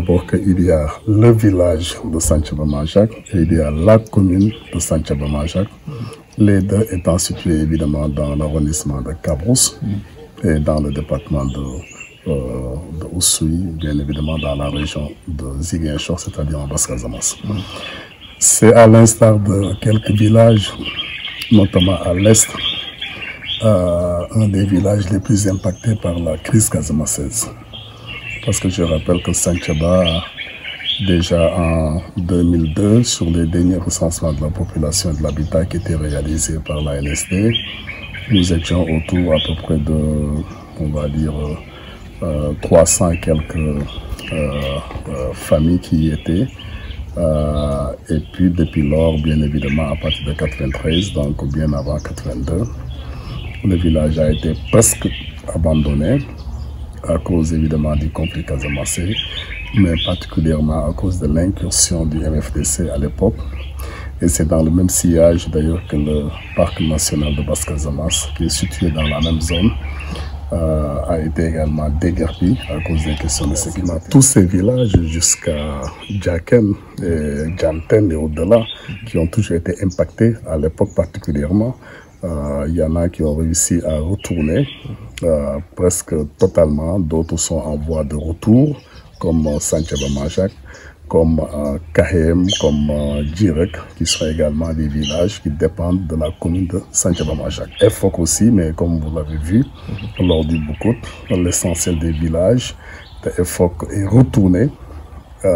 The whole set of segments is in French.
d'abord qu'il y a le village de Santhiaba Majak et il y a la commune de Santhiaba Majak, les deux étant situés évidemment dans l'arrondissement de Cabrousse et dans le département de Oussouye, bien évidemment dans la région de Ziguinchor, c'est-à-dire en Basse-Casamance. C'est à l'instar de quelques villages, notamment à l'est, un des villages les plus impactés par la crise casamassaise. Parce que je rappelle que Santhiaba, déjà en 2002, sur les derniers recensements de la population et de l'habitat qui étaient réalisés par la NSD, nous étions autour à peu près de, on va dire, 300 et quelques familles qui y étaient. Et puis depuis lors, bien évidemment, à partir de 93, donc bien avant 82, le village a été presque abandonné à cause évidemment du conflit casamassé, mais particulièrement à cause de l'incursion du MFDC à l'époque. Et c'est dans le même sillage d'ailleurs que le parc national de Basse-Casamance, qui est situé dans la même zone, a été également déguerpi à cause des questions de sécurité. Tous ces villages jusqu'à Djaken et Djanten et au-delà, qui ont toujours été impactés à l'époque particulièrement, il y en a qui ont réussi à retourner presque totalement, d'autres sont en voie de retour, comme Santhiaba Majak, comme Kahem, comme Djirek, qui sont également des villages qui dépendent de la commune de Santhiaba Majak. Efok aussi, mais comme vous l'avez vu, lors du Boukout, l'essentiel des villages de Efok est retourné,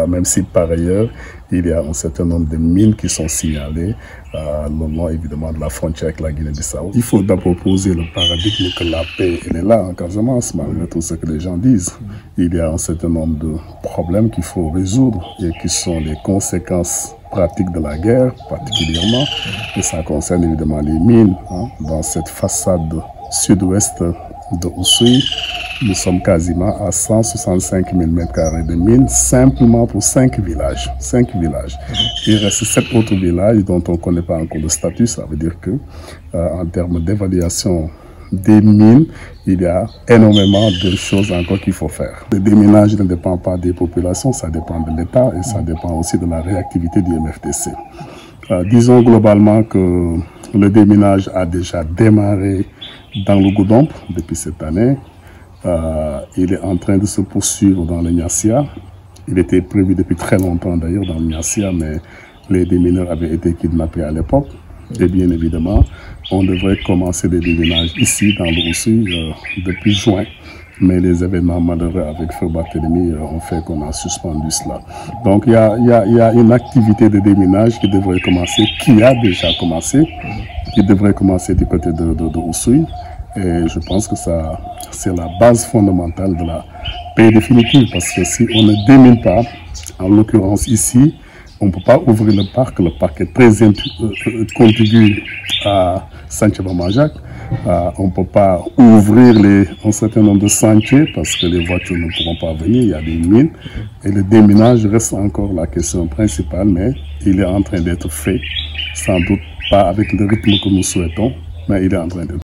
même si par ailleurs, il y a un certain nombre de mines qui sont signalées le long évidemment de la frontière avec la Guinée-Bissau. Il faut d'abord poser le paradigme que la paix elle est là en Casamance, malgré tout ce que les gens disent. Il y a un certain nombre de problèmes qu'il faut résoudre et qui sont les conséquences pratiques de la guerre, particulièrement. Et ça concerne évidemment les mines. Dans cette façade sud-ouest de Oussouye, nous sommes quasiment à 165 000 m² de mines, simplement pour 5 villages. 5 villages. Il reste 7 autres villages dont on ne connaît pas encore le statut. Ça veut dire que, en termes d'évaluation des mines, il y a énormément de choses encore qu'il faut faire. Le déminage ne dépend pas des populations, ça dépend de l'État et ça dépend aussi de la réactivité du MFDC. Disons globalement que le déminage a déjà démarré dans le Goudomp depuis cette année. Il est en train de se poursuivre dans le Niassia. Il était prévu depuis très longtemps d'ailleurs dans le Niassia, mais les démineurs avaient été kidnappés à l'époque. Et bien évidemment, on devrait commencer les déminages ici dans le Oussouye depuis juin. Mais les événements malheureux avec Feu Barthélemy ont fait qu'on a suspendu cela. Donc il y a une activité de déminage qui devrait commencer, qui a déjà commencé, qui devrait commencer du côté de Oussouye. Et je pense que ça, c'est la base fondamentale de la paix définitive. Parce que si on ne démine pas, en l'occurrence ici, on ne peut pas ouvrir le parc. Le parc est très contigu à Santhiaba Majak. On ne peut pas ouvrir un certain nombre de sentiers parce que les voitures ne pourront pas venir. Il y a des mines. Et le déminage reste encore la question principale, mais il est en train d'être fait. Sans doute pas avec le rythme que nous souhaitons, mais il est en train d'être fait.